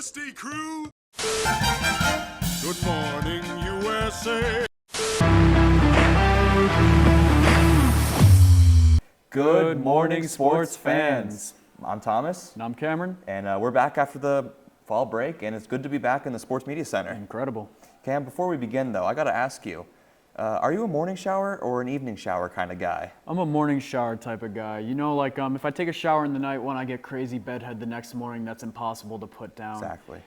Dusty Crew. Good morning, USA. Good morning, sports fans. I'm Thomas. And I'm Cameron. And we're back after the fall break, and it's good to be back in the Sports Media Center. Incredible. Cam, before we begin, though, I got to ask you, are you a morning shower or an evening shower kind of guy? I'm a morning shower type of guy. You know, like if I take a shower in the night one, I get crazy bedhead the next morning that's impossible to put down. Exactly.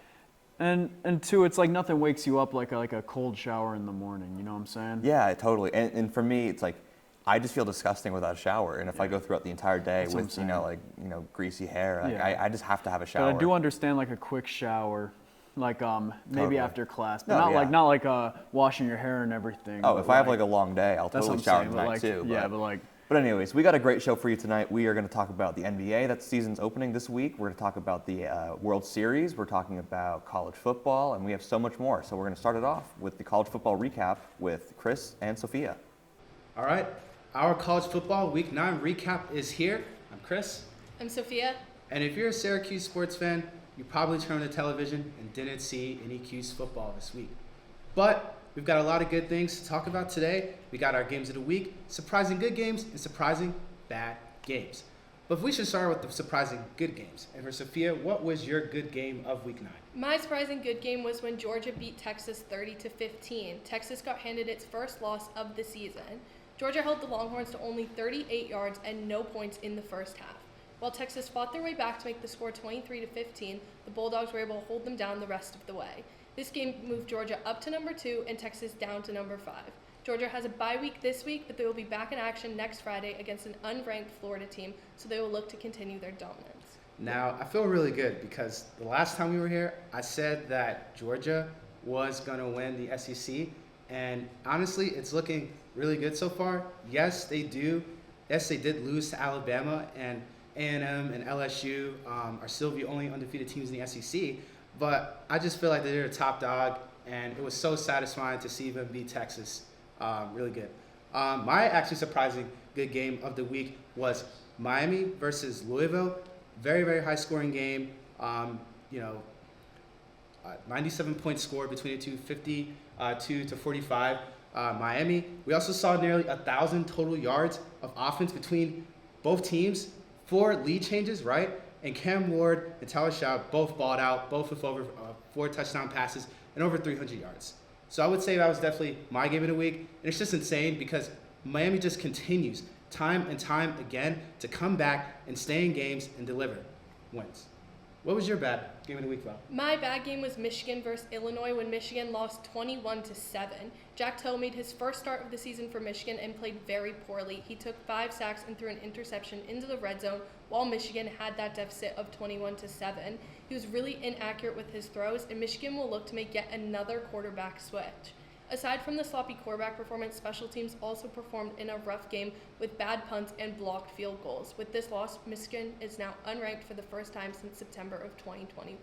And two, it's like nothing wakes you up like a cold shower in the morning. You know what I'm saying? Yeah, totally. And for me, it's like I just feel disgusting without a shower. And if I go throughout the entire day That's with greasy hair, like, Yeah. I just have to have a shower. But I do understand like a quick shower, like maybe Totally. after class, but No, not yeah. like washing your hair and everything. Oh, but if I have like a long day, I'll that's totally what I'm shower saying, tonight but too. Yeah, but But anyways, we got a great show for you tonight. We are going to talk about the NBA. That season's opening this week. We're going to talk about the World Series. We're talking about college football, and we have so much more. So we're going to start it off with the college football recap with Chris and Sophia. All right, our college football Week 9 recap is here. I'm Chris. I'm Sophia. And if you're a Syracuse sports fan, you probably turned on the television and didn't see any Cuse football this week. But we've got a lot of good things to talk about today. We got our games of the week, surprising good games and surprising bad games. But we should start with the surprising good games. And for Sophia, what was your good game of Week 9? My surprising good game was when Georgia beat Texas 30-15. Texas got handed its first loss of the season. Georgia held the Longhorns to only 38 yards and no points in the first half. While Texas fought their way back to make the score 23-15, the Bulldogs were able to hold them down the rest of the way. This game moved Georgia up to number 2 and Texas down to number 5. Georgia has a bye week this week, but they will be back in action next Friday against an unranked Florida team, so they will look to continue their dominance. Now, I feel really good because the last time we were here, I said that Georgia was going to win the SEC, and honestly, it's looking really good so far. Yes, they do. Yes, they did lose to Alabama, and A&M and LSU are still the only undefeated teams in the SEC, but I just feel like they're a top dog, and it was so satisfying to see them beat Texas. Really good. My actually surprising good game of the week was Miami versus Louisville. Very, very high scoring game. 97-point score between the two, 52-45. Miami. We also saw nearly 1,000 total yards of offense between both teams. 4 lead changes, right? And Cam Ward and Tyler Shaw both balled out, both with over 4 touchdown passes and over 300 yards. So I would say that was definitely my game of the week. And it's just insane because Miami just continues time and time again to come back and stay in games and deliver wins. What was your bad game of the week, Val? My bad game was Michigan versus Illinois when Michigan lost 21-7. Jack Toe made his first start of the season for Michigan and played very poorly. He took 5 sacks and threw an interception into the red zone while Michigan had that deficit of 21-7. He was really inaccurate with his throws, and Michigan will look to make yet another quarterback switch. Aside from the sloppy quarterback performance, special teams also performed in a rough game with bad punts and blocked field goals. With this loss, Michigan is now unranked for the first time since September of 2021.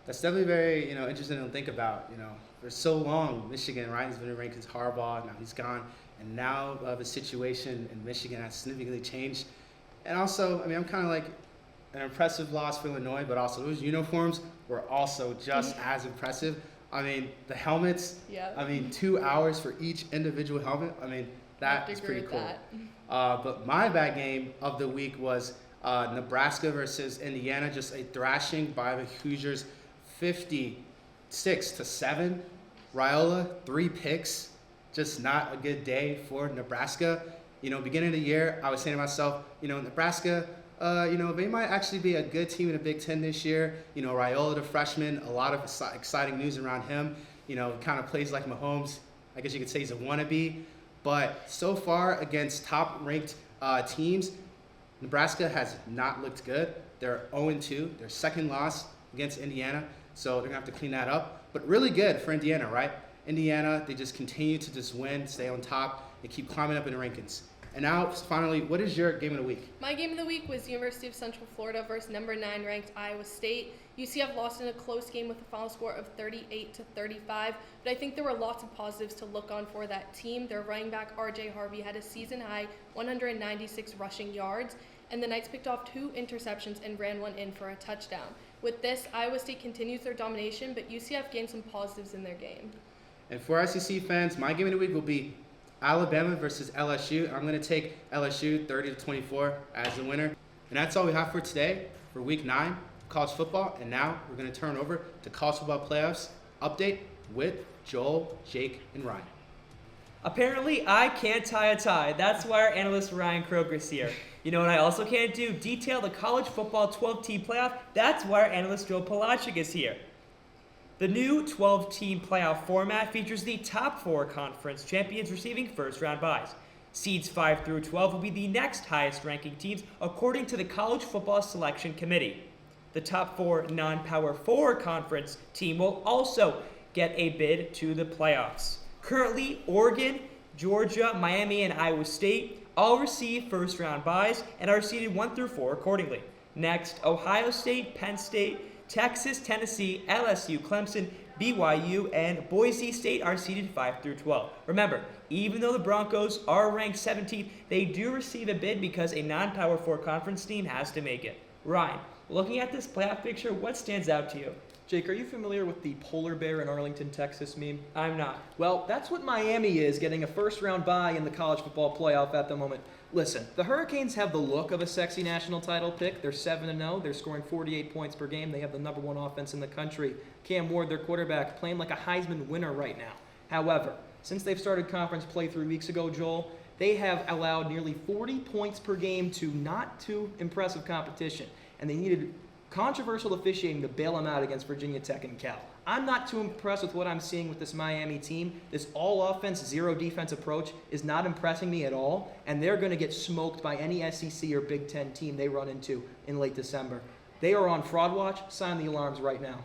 That's definitely very, interesting to think about. For so long, Michigan, right, has been ranked as Harbaugh. Now he's gone, and now the situation in Michigan has significantly changed. And also, I'm kind of like an impressive loss for Illinois, but also those uniforms were also just as impressive. The helmets, 2 hours for each individial helmet. That is pretty cool. But my bad game of the week was Nebraska versus Indiana, just a thrashing by the Hoosiers, 56-7. Raiola, 3 picks, just not a good day for Nebraska. Beginning of the year, I was saying to myself, Nebraska, they might actually be a good team in the Big Ten this year. Raiola, the freshman, a lot of exciting news around him. Kind of plays like Mahomes. I guess you could say he's a wannabe. But so far against top-ranked teams, Nebraska has not looked good. They're 0-2, their second loss against Indiana. So they're going to have to clean that up. But really good for Indiana, right? Indiana, they just continue to just win, stay on top, and keep climbing up in the rankings. And now, finally, what is your game of the week? My game of the week was University of Central Florida versus number 9 ranked Iowa State. UCF lost in a close game with a final score of 38-35, but I think there were lots of positives to look on for that team. Their running back RJ Harvey had a season-high 196 rushing yards, and the Knights picked off 2 interceptions and ran one in for a touchdown. With this, Iowa State continues their domination, but UCF gained some positives in their game. And for SEC fans, my game of the week will be Alabama versus LSU. I'm going to take LSU 30-24 as the winner. And that's all we have for today for week 9 college football. And now we're going to turn over to college football playoffs update with Joel, Jake, and Ryan. Apparently, I can't tie a tie. That's why our analyst Ryan Kroger's here. You know what I also can't do? Detail the college football 12-team playoff. That's why our analyst Joe Palacic is here. The new 12-team playoff format features the top 4 conference champions receiving first-round byes. Seeds 5 through 12 will be the next highest-ranking teams according to the College Football Selection Committee. The top 4 non-Power 4 conference team will also get a bid to the playoffs. Currently, Oregon, Georgia, Miami, and Iowa State all receive first-round byes and are seeded 1 through 4 accordingly. Next, Ohio State, Penn State, Texas, Tennessee, LSU, Clemson, BYU, and Boise State are seeded 5 through 12. Remember, even though the Broncos are ranked 17th, they do receive a bid because a non-Power 4 conference team has to make it. Ryan, looking at this playoff picture, what stands out to you? Jake, are you familiar with the polar bear in Arlington, Texas meme? I'm not. Well, that's what Miami is, getting a first-round bye in the college football playoff at the moment. Listen, the Hurricanes have the look of a sexy national title pick. They're 7-0. They're scoring 48 points per game. They have the number 1 offense in the country. Cam Ward, their quarterback, playing like a Heisman winner right now. However, since they've started conference play 3 weeks ago, Joel, they have allowed nearly 40 points per game to not too impressive competition, and they needed controversial officiating to bail them out against Virginia Tech and Cal. I'm not too impressed with what I'm seeing with this Miami team. This all-offense, zero-defense approach is not impressing me at all, and they're going to get smoked by any SEC or Big Ten team they run into in late December. They are on fraud watch. Sign the alarms right now.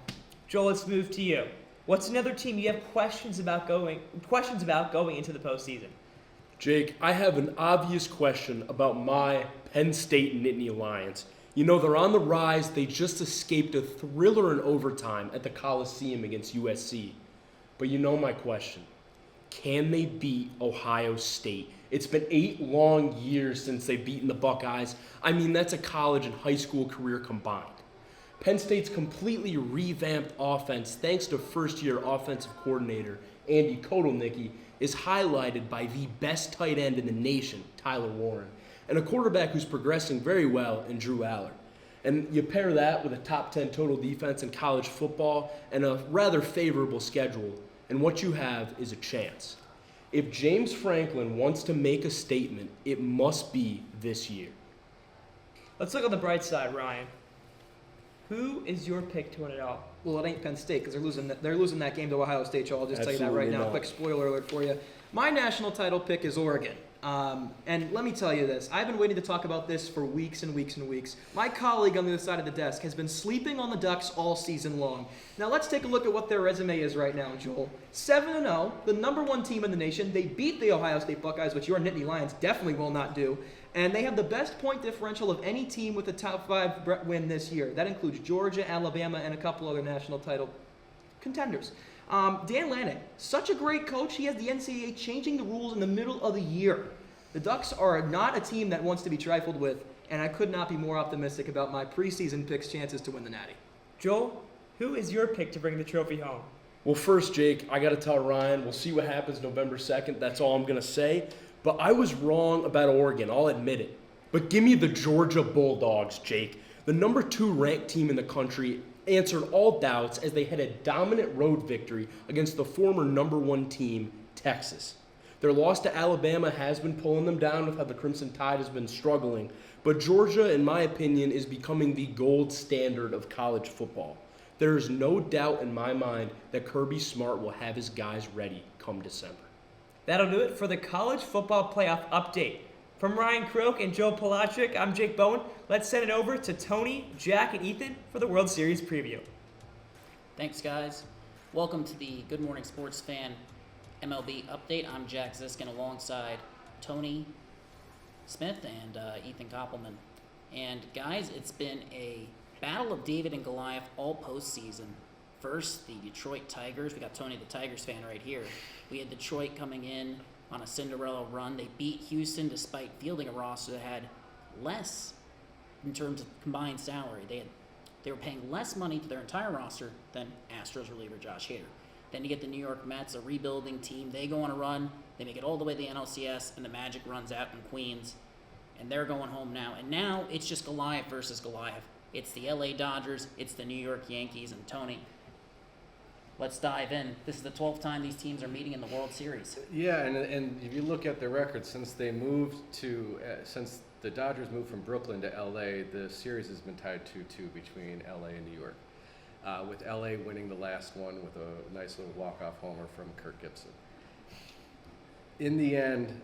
Joel, let's move to you. What's another team you have questions about going into the postseason? Jake, I have an obvious question about my Penn State Nittany Lions. You know, they're on the rise. They just escaped a thriller in overtime at the Coliseum against USC. But you know my question. Can they beat Ohio State? It's been 8 long years since they've beaten the Buckeyes. I mean, that's a college and high school career combined. Penn State's completely revamped offense, thanks to first-year offensive coordinator Andy Kotelnicki, is highlighted by the best tight end in the nation, Tyler Warren, and a quarterback who's progressing very well in Drew Aller. And you pair that with a top 10 total defense in college football and a rather favorable schedule, and what you have is a chance. If James Franklin wants to make a statement, it must be this year. Let's look on the bright side, Ryan. Who is your pick to win it all? Well, it ain't Penn State because they're losing that game to Ohio State, Joel. I'll just tell you that right now. Not. Quick spoiler alert for you. My national title pick is Oregon. And let me tell you this. I've been waiting to talk about this for weeks and weeks and weeks. My colleague on the other side of the desk has been sleeping on the Ducks all season long. Now let's take a look at what their resume is right now, Joel. 7-0, the number 1 team in the nation. They beat the Ohio State Buckeyes, which your Nittany Lions definitely will not do. And they have the best point differential of any team with a top 5 win this year. That includes Georgia, Alabama, and a couple other national title contenders. Dan Lanning, such a great coach. He has the NCAA changing the rules in the middle of the year. The Ducks are not a team that wants to be trifled with, and I could not be more optimistic about my preseason picks' chances to win the Natty. Joel, who is your pick to bring the trophy home? Well, first, Jake, I got to tell Ryan, we'll see what happens November 2nd. That's all I'm going to say. But I was wrong about Oregon, I'll admit it. But give me the Georgia Bulldogs, Jake. The number 2 ranked team in the country answered all doubts as they had a dominant road victory against the former number 1 team, Texas. Their loss to Alabama has been pulling them down with how the Crimson Tide has been struggling. But Georgia, in my opinion, is becoming the gold standard of college football. There is no doubt in my mind that Kirby Smart will have his guys ready come December. That'll do it for the college football playoff update. From Ryan Croak and Joe Palacic, I'm Jake Bowen. Let's send it over to Tony, Jack, and Ethan for the World Series preview. Thanks, guys. Welcome to the Good Morning Sports Fan MLB update. I'm Jack Ziskin alongside Tony Smith and Ethan Koppelman. And guys, it's been a battle of David and Goliath all postseason. First, the Detroit Tigers. We got Tony the Tigers fan right here. We had Detroit coming in on a Cinderella run. They beat Houston despite fielding a roster that had less in terms of combined salary. They had They were paying less money to their entire roster than Astros reliever Josh Hader. Then you get the New York Mets, a rebuilding team. They go on a run. They make it all the way to the NLCS, and the Magic runs out in Queens. And they're going home now. And now it's just Goliath versus Goliath. It's the LA Dodgers. It's the New York Yankees. And Tony, let's dive in. This is the 12th time these teams are meeting in the World Series. Yeah, and if you look at their record, since the Dodgers moved from Brooklyn to LA, the series has been tied 2-2 between LA and New York, with LA winning the last one with a nice little walk-off homer from Kirk Gibson. In the end,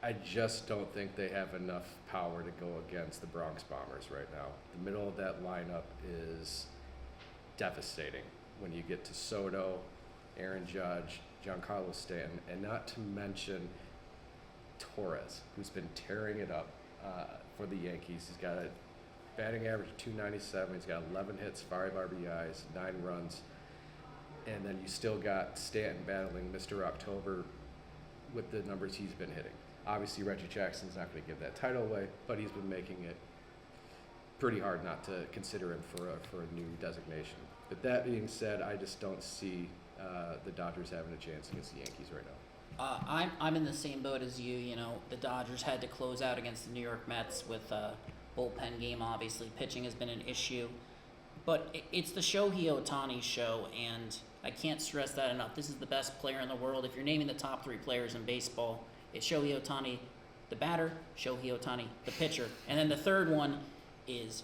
I just don't think they have enough power to go against the Bronx Bombers right now. The middle of that lineup is devastating when you get to Soto, Aaron Judge, Giancarlo Stanton, and not to mention Torres, who's been tearing it up for the Yankees. He's got a batting average of 297. He's got 11 hits, 5 RBIs, 9 runs. And then you still got Stanton battling Mr. October with the numbers he's been hitting. Obviously, Reggie Jackson's not going to give that title away, but he's been making it pretty hard not to consider him for a new designation. But that being said, I just don't see the Dodgers having a chance against the Yankees right now. I'm in the same boat as you. You know, the Dodgers had to close out against the New York Mets with a bullpen game. Obviously, pitching has been an issue. But it's the Shohei Ohtani show, and I can't stress that enough. This is the best player in the world. If you're naming the top 3 players in baseball, it's Shohei Ohtani, the batter, Shohei Ohtani, the pitcher. And then the third one is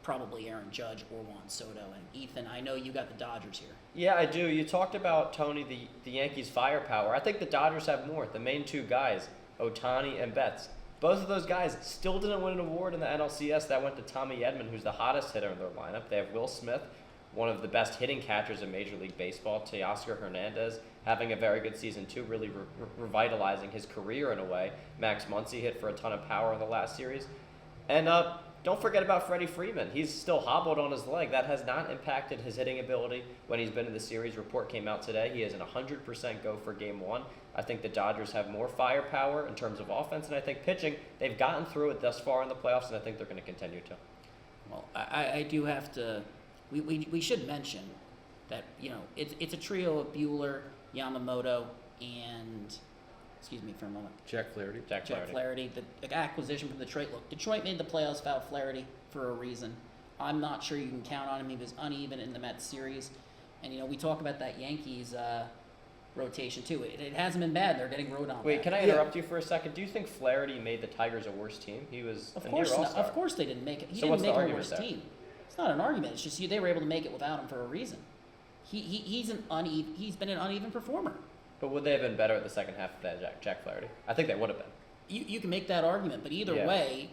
probably Aaron Judge or Juan Soto. And Ethan, I know you got the Dodgers here. Yeah, I do. You talked about, Tony, the Yankees' firepower. I think the Dodgers have more. The main 2 guys, Ohtani and Betts. Both of those guys still didn't win an award in the NLCS. That went to Tommy Edman, who's the hottest hitter in their lineup. They have Will Smith, one of the best hitting catchers in Major League Baseball, Teoscar Hernandez, having a very good season too, really revitalizing his career in a way. Max Muncy hit for a ton of power in the last series. And don't forget about Freddie Freeman. He's still hobbled on his leg. That has not impacted his hitting ability when he's been in the series. Report came out today. He has an 100% go for Game 1. I think the Dodgers have more firepower in terms of offense, and I think pitching, they've gotten through it thus far in the playoffs, and I think they're going to continue to. Well, I do have to. We should mention that, you know, it's a trio of Buehler, Yamamoto, and excuse me for a moment. Jack Flaherty. Jack Flaherty, the acquisition from Detroit. Look, Detroit made the playoffs without Flaherty for a reason. I'm not sure you can count on him. He was uneven in the Mets series. And, you know, we talk about that Yankees rotation, too. It hasn't been bad. They're getting rode on. Wait, can I interrupt you for a second? Do you think Flaherty made the Tigers a worse team? He was of a course near all-star. Of course they didn't make it. He So didn't what's the make them a argument worse there? team. It's not an argument. It's just they were able to make it without him for a reason. He's been an uneven performer. But would they have been better at the second half of that Jack Flaherty? I think they would have been. You can make that argument, but either Yeah. way,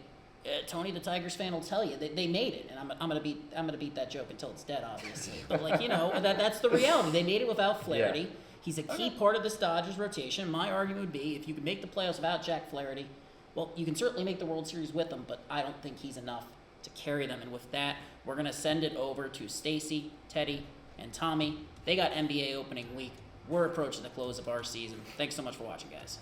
Tony, the Tigers fan, will tell you they made it, and I'm gonna beat that joke until it's dead, obviously. But like, you know, that's the reality. They made it without Flaherty. Yeah. He's a key part of this Dodgers rotation. My argument would be, if you can make the playoffs without Jack Flaherty, well, you can certainly make the World Series with him, but I don't think he's enough to carry them. And with that, we're gonna send it over to Stacy, Teddy, and Tommy. They got NBA opening week. We're approaching the close of our season. Thanks so much for watching, guys.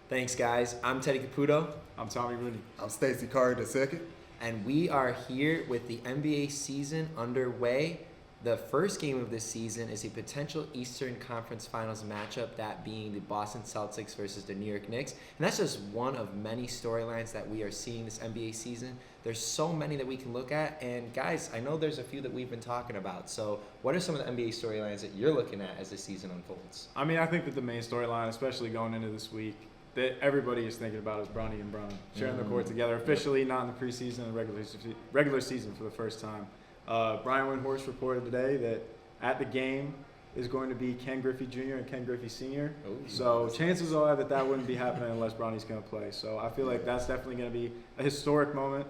Thanks, guys. I'm Teddy Caputo. I'm Tommy Rooney. I'm Stacy Carter II. And we are here with the NBA season underway. The first game of this season is a potential Eastern Conference Finals matchup, that being the Boston Celtics versus the New York Knicks. And that's just one of many storylines that we are seeing this NBA season. There's so many that we can look at. And guys, I know there's a few that we've been talking about. So what are some of the NBA storylines that you're looking at as the season unfolds? I mean, I think that the main storyline, especially going into this week, that everybody is thinking about is Bronny and Bron sharing the court together, officially not in the preseason and regular season for the first time. Brian Windhorst reported today that at the game is going to be Ken Griffey Jr. and Ken Griffey Sr. So chances are that wouldn't be happening unless Bronny's going to play. So I feel like that's definitely going to be a historic moment.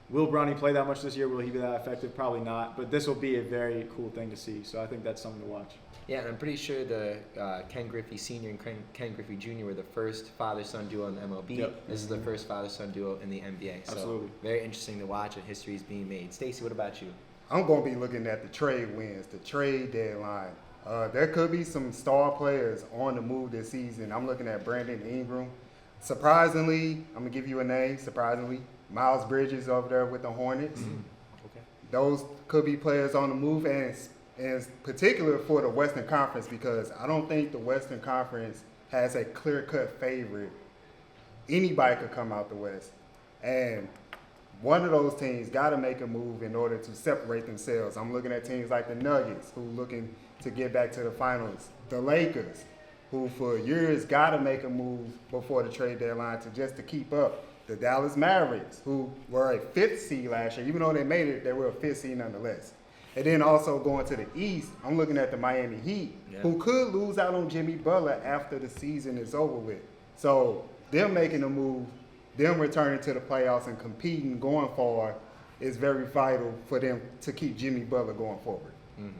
Will Bronny play that much this year? Will he be that effective? Probably not. But this will be a very cool thing to see. So I think that's something to watch. Yeah, and I'm pretty sure the Ken Griffey Sr. and Ken Griffey Jr. were the first father-son duo in the MLB. Yep. This is the first father-son duo in the NBA. So Absolutely. very interesting to watch, and history is being made. Stacey, what about you? I'm going to be looking at the trade wins, the trade deadline. There could be some star players on the move this season. I'm looking at Brandon Ingram. Surprisingly, I'm going to give you a name, surprisingly, Miles Bridges over there with the Hornets. those could be players on the move, and in particular for the Western Conference, because I don't think the Western Conference has a clear-cut favorite. Anybody could come out the West, and one of those teams got to make a move in order to separate themselves. I'm looking at teams like the Nuggets, who looking to get back to the finals. The Lakers, who for years got to make a move before the trade deadline to keep up. The Dallas Mavericks, who were a 5th seed last year. Even though they made it, they were a 5th seed nonetheless. And then also going to the East, I'm looking at the Miami Heat, who could lose out on Jimmy Butler after the season is over with. So them making a move, them returning to the playoffs and competing going forward is very vital for them to keep Jimmy Butler going forward. Mm-hmm.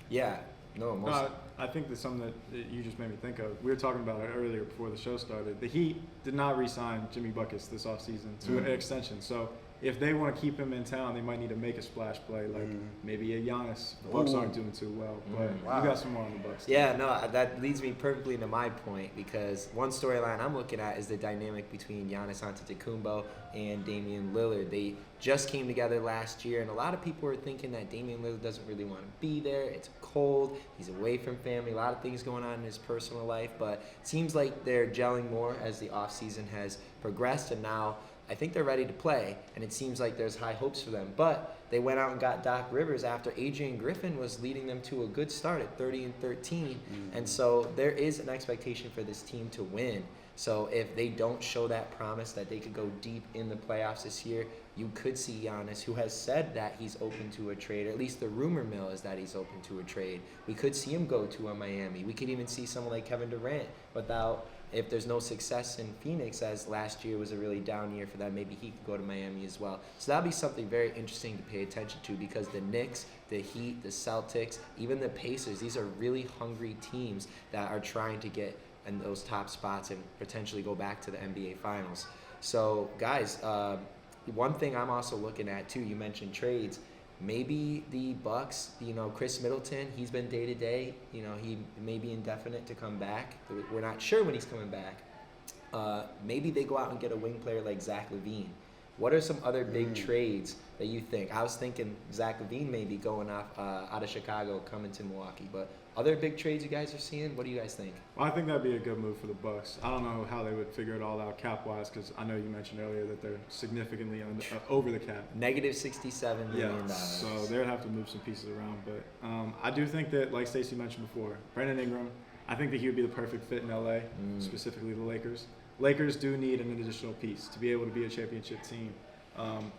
Yeah. No, I think that's something that you just made me think of. We were talking about it earlier before the show started. The Heat did not re-sign Jimmy Buckets this offseason to an extension. So if they want to keep him in town, they might need to make a splash play, like maybe a Giannis. The Bucks aren't doing too well, but you got some more on the Bucks. Yeah, no, that leads me perfectly into my point, because one storyline I'm looking at is the dynamic between Giannis Antetokounmpo and Damian Lillard. They just came together last year, and a lot of people are thinking that Damian Lillard doesn't really want to be there. It's cold. He's away from family. A lot of things going on in his personal life, but it seems like they're gelling more as the offseason has progressed, and now I think they're ready to play, and it seems like there's high hopes for them. But they went out and got Doc Rivers after Adrian Griffin was leading them to a good start at 30-13. And so there is an expectation for this team to win. So if they don't show that promise that they could go deep in the playoffs this year, you could see Giannis, who has said that he's open to a trade, or at least the rumor mill is that he's open to a trade. We could see him go to a Miami. We could even see someone like Kevin Durant if there's no success in Phoenix, as last year was a really down year for them, maybe he could go to Miami as well. So that'll be something very interesting to pay attention to, because the Knicks, the Heat, the Celtics, even the Pacers, these are really hungry teams that are trying to get in those top spots and potentially go back to the NBA Finals. So, guys, one thing I'm also looking at, too, you mentioned trades. Maybe the Bucks, Chris Middleton, he's been day-to-day. He may be indefinite to come back. We're not sure when he's coming back. Maybe they go out and get a wing player like Zach LaVine. What are some other big trades that you think? I was thinking Zach LaVine maybe going out of Chicago, coming to Milwaukee. But other big trades you guys are seeing? What do you guys think? Well, I think that'd be a good move for the Bucks. I don't know how they would figure it all out cap-wise, because I know you mentioned earlier that they're significantly over the cap. Negative $67 million. Yeah, so they'd have to move some pieces around. But I do think that, like Stacey mentioned before, Brandon Ingram, I think that he would be the perfect fit in LA, specifically the Lakers. Lakers do need an additional piece to be able to be a championship team.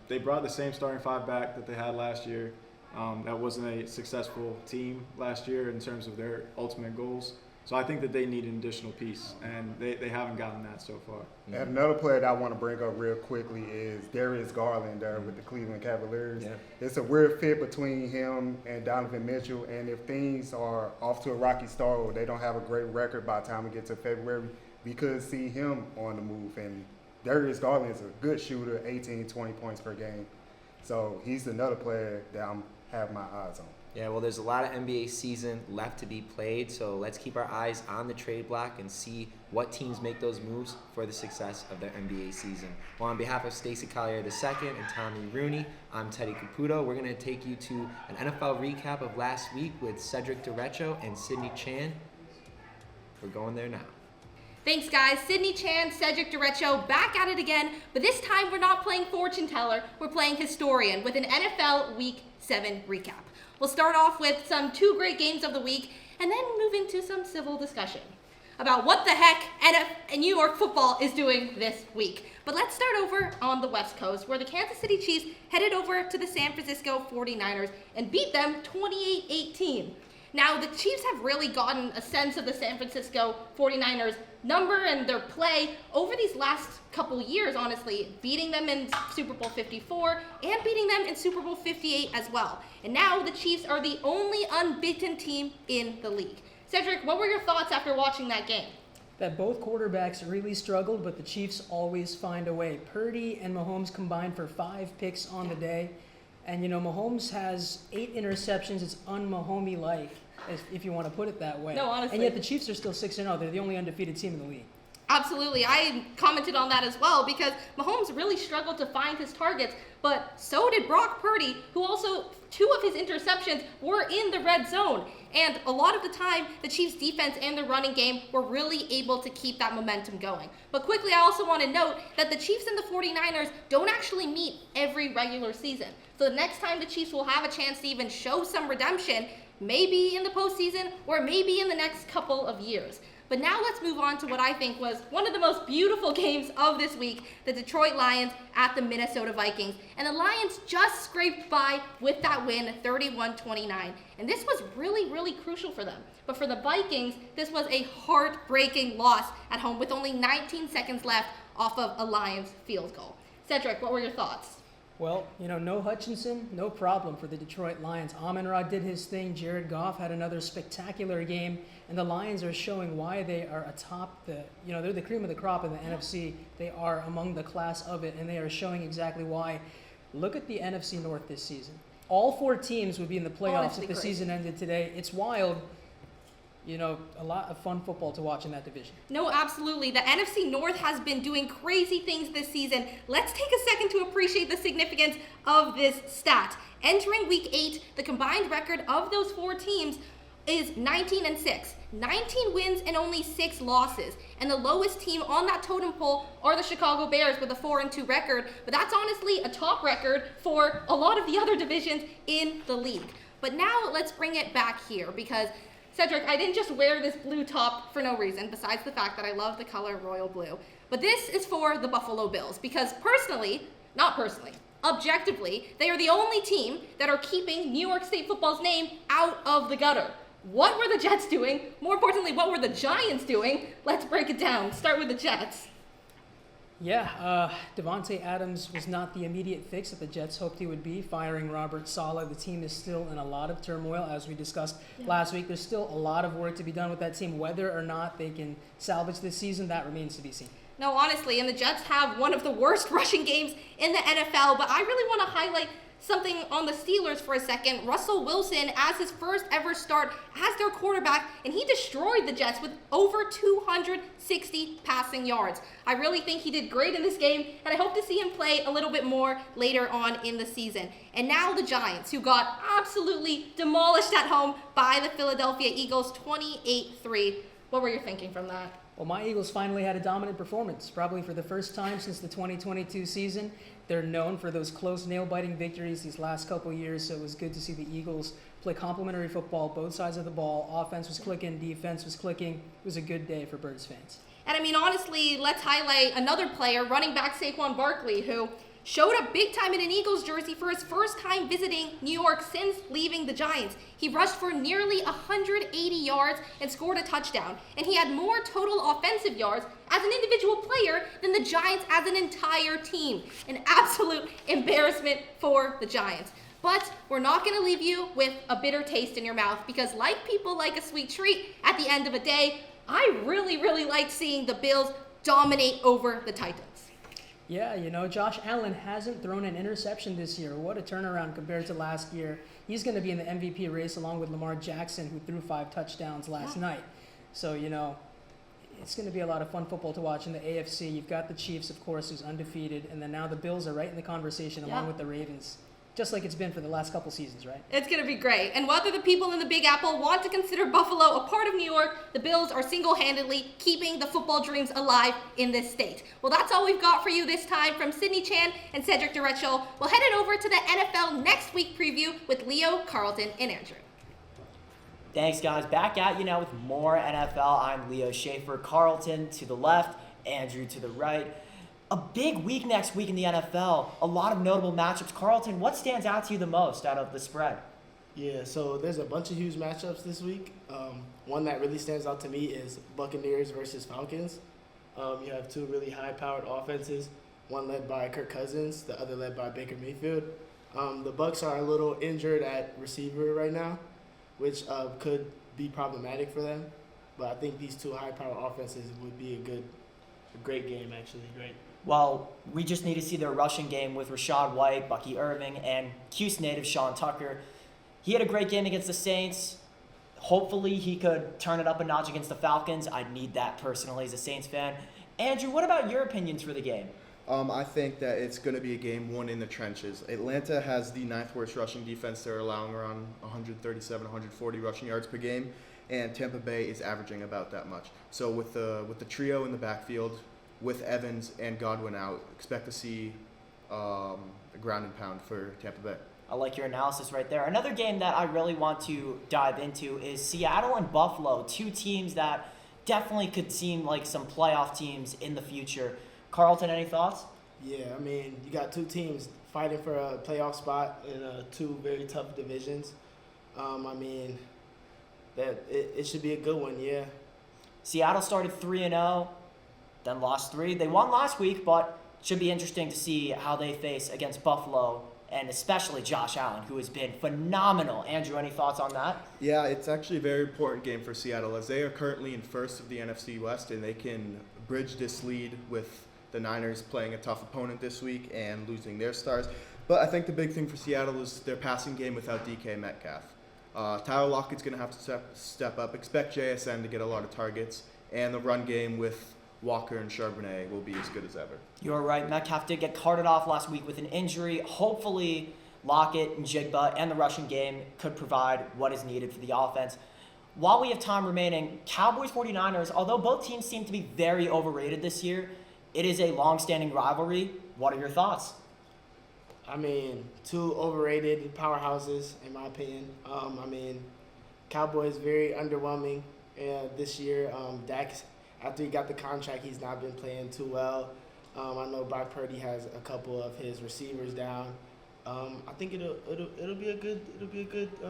They brought the same starting 5 back that they had last year. That wasn't a successful team last year in terms of their ultimate goals. So I think that they need an additional piece, and they haven't gotten that so far. And another player that I want to bring up real quickly is Darius Garland there with the Cleveland Cavaliers. Yeah. It's a weird fit between him and Donovan Mitchell, and if things are off to a rocky start or they don't have a great record by the time we get to February, we could see him on the move. And Darius Garland is a good shooter, 18, 20 points per game. So he's another player that I have my eyes on. Yeah, well, there's a lot of NBA season left to be played, so let's keep our eyes on the trade block and see what teams make those moves for the success of their NBA season. Well, on behalf of Stacey Collier II and Tommy Rooney, I'm Teddy Caputo. We're going to take you to an NFL recap of last week with Cedric Derecho and Sydney Chan. We're going there now. Thanks, guys. Sydney Chan, Cedric Derecho, back at it again, but this time we're not playing fortune teller, we're playing historian with an NFL Week 7 recap. We'll start off with some 2 great games of the week and then move into some civil discussion about what the heck New York football is doing this week. But let's start over on the West Coast, where the Kansas City Chiefs headed over to the San Francisco 49ers and beat them 28-18. Now, the Chiefs have really gotten a sense of the San Francisco 49ers number and their play over these last couple years, honestly, beating them in Super Bowl 54 and beating them in Super Bowl 58 as well. And now the Chiefs are the only unbeaten team in the league. Cedric, what were your thoughts after watching that game? That both quarterbacks really struggled, but the Chiefs always find a way. Purdy and Mahomes combined for 5 picks on the day. And, Mahomes has 8 interceptions. It's un-Mahomey-like, if you want to put it that way. No, honestly. And yet the Chiefs are still 6-0. They're the only undefeated team in the league. Absolutely. I commented on that as well because Mahomes really struggled to find his targets, but so did Brock Purdy, who also, 2 of his interceptions were in the red zone. And a lot of the time, the Chiefs' defense and the running game were really able to keep that momentum going. But quickly, I also want to note that the Chiefs and the 49ers don't actually meet every regular season. So the next time the Chiefs will have a chance to even show some redemption, maybe in the postseason or maybe in the next couple of years. But now let's move on to what I think was one of the most beautiful games of this week, the Detroit Lions at the Minnesota Vikings. And the Lions just scraped by with that win, 31-29. And this was really, really crucial for them. But for the Vikings, this was a heartbreaking loss at home with only 19 seconds left off of a Lions field goal. Cedric, what were your thoughts? Well, no Hutchinson, no problem for the Detroit Lions. Amon-Ra did his thing. Jared Goff had another spectacular game, and the Lions are showing why they are atop they're the cream of the crop in the NFC. They are among the class of it, and they are showing exactly why. Look at the NFC North this season. All 4 teams would be in the playoffs Honestly, if the crazy. season ended today. It's wild. A lot of fun football to watch in that division. No, absolutely. The NFC North has been doing crazy things this season. Let's take a second to appreciate the significance of this stat. Entering Week 8, the combined record of those 4 teams is 19-6. 19 wins and only 6 losses. And the lowest team on that totem pole are the Chicago Bears with a 4-2 record. But that's honestly a top record for a lot of the other divisions in the league. But now let's bring it back here because Cedric, I didn't just wear this blue top for no reason, besides the fact that I love the color royal blue. But this is for the Buffalo Bills, because objectively, they are the only team that are keeping New York State football's name out of the gutter. What were the Jets doing? More importantly, what were the Giants doing? Let's break it down. Start with the Jets. Yeah, Devontae Adams was not the immediate fix that the Jets hoped he would be. Firing Robert Saleh, the team is still in a lot of turmoil, as we discussed last week. There's still a lot of work to be done with that team. Whether or not they can salvage this season, that remains to be seen. No, honestly, and the Jets have one of the worst rushing games in the NFL, but I really want to highlight something on the Steelers for a second. Russell Wilson, as his first ever start as their quarterback, and he destroyed the Jets with over 260 passing yards. I really think he did great in this game, and I hope to see him play a little bit more later on in the season. And now the Giants, who got absolutely demolished at home by the Philadelphia Eagles, 28-3. What were you thinking from that? Well, my Eagles finally had a dominant performance, probably for the first time since the 2022 season. They're known for those close, nail-biting victories these last couple years, so it was good to see the Eagles play complementary football, both sides of the ball. Offense was clicking, defense was clicking. It was a good day for Birds fans. And I mean, honestly, let's highlight another player, running back Saquon Barkley, who showed up big time in an Eagles jersey for his first time visiting New York since leaving the Giants. He rushed for nearly 180 yards and scored a touchdown. And he had more total offensive yards as an individual player than the Giants as an entire team. An absolute embarrassment for the Giants. But we're not going to leave you with a bitter taste in your mouth because like people like a sweet treat, at the end of a day, I really, really like seeing the Bills dominate over the Titans. Yeah, Josh Allen hasn't thrown an interception this year. What a turnaround compared to last year. He's going to be in the MVP race along with Lamar Jackson, who threw 5 touchdowns last night. So, it's going to be a lot of fun football to watch in the AFC. You've got the Chiefs, of course, who's undefeated, and then now the Bills are right in the conversation along with the Ravens. Just like it's been for the last couple seasons, right? It's going to be great. And whether the people in the Big Apple want to consider Buffalo a part of New York, the Bills are single-handedly keeping the football dreams alive in this state. Well, that's all we've got for you this time from Sydney Chan and Cedric Derecho. We'll head it over to the NFL Next Week preview with Leo, Carlton, and Andrew. Thanks, guys. Back at you now with more NFL. I'm Leo Schaefer. Carlton to the left, Andrew to the right. A big week next week in the NFL. A lot of notable matchups. Carlton, what stands out to you the most out of the spread? Yeah, so there's a bunch of huge matchups this week. One that really stands out to me is Buccaneers versus Falcons. You have 2 really high-powered offenses, one led by Kirk Cousins, the other led by Baker Mayfield. The Bucs are a little injured at receiver right now, which could be problematic for them. But I think these 2 high-powered offenses would be a great game, actually. Great. Well, we just need to see their rushing game with Rashad White, Bucky Irving, and Houston native Sean Tucker. He had a great game against the Saints. Hopefully he could turn it up a notch against the Falcons. I'd need that personally as a Saints fan. Andrew, what about your opinions for the game? I think that it's going to be a game won in the trenches. Atlanta has the 9th worst rushing defense. They're allowing around 137, 140 rushing yards per game, and Tampa Bay is averaging about that much. So with the trio in the backfield, with Evans and Godwin out, expect to see a ground and pound for Tampa Bay. I like your analysis right there. Another game that I really want to dive into is Seattle and Buffalo, two teams that definitely could seem like some playoff teams in the future. Carlton, any thoughts? Yeah, I mean, you got two teams fighting for a playoff spot in two very tough divisions. I mean, it should be a good one, yeah. Seattle started 3-0, then lost 3. They won last week, but should be interesting to see how they face against Buffalo, and especially Josh Allen, who has been phenomenal. Andrew, any thoughts on that? Yeah, it's actually a very important game for Seattle, as they are currently in first of the NFC West, and they can bridge this lead with the Niners playing a tough opponent this week and losing their stars. But I think the big thing for Seattle is their passing game without DK Metcalf. Tyler Lockett's going to have to step up. Expect JSN to get a lot of targets, and the run game with Walker and Charbonnet will be as good as ever. You're right. Metcalf did get carted off last week with an injury. Hopefully, Lockett and Jigba and the rushing game could provide what is needed for the offense. While we have time remaining, Cowboys 49ers, although both teams seem to be very overrated this year, it is a long-standing rivalry. What are your thoughts? I mean, two overrated powerhouses, in my opinion. I mean, Cowboys very underwhelming this year. Dak, after he got the contract, he's not been playing too well. I know Brock Purdy has a couple of his receivers down. I think it'll be a good.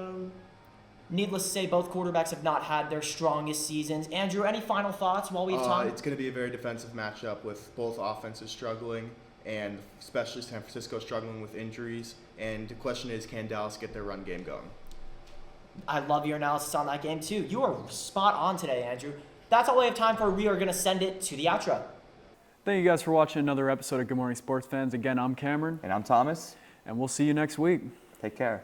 Needless to say, both quarterbacks have not had their strongest seasons. Andrew, any final thoughts while we have time? It's going to be a very defensive matchup with both offenses struggling, and especially San Francisco struggling with injuries. And the question is, can Dallas get their run game going? I love your analysis on that game, too. You are spot on today, Andrew. That's all we have time for. We are going to send it to the outro. Thank you guys for watching another episode of Good Morning Sports Fans. Again, I'm Cameron. And I'm Thomas. And we'll see you next week. Take care.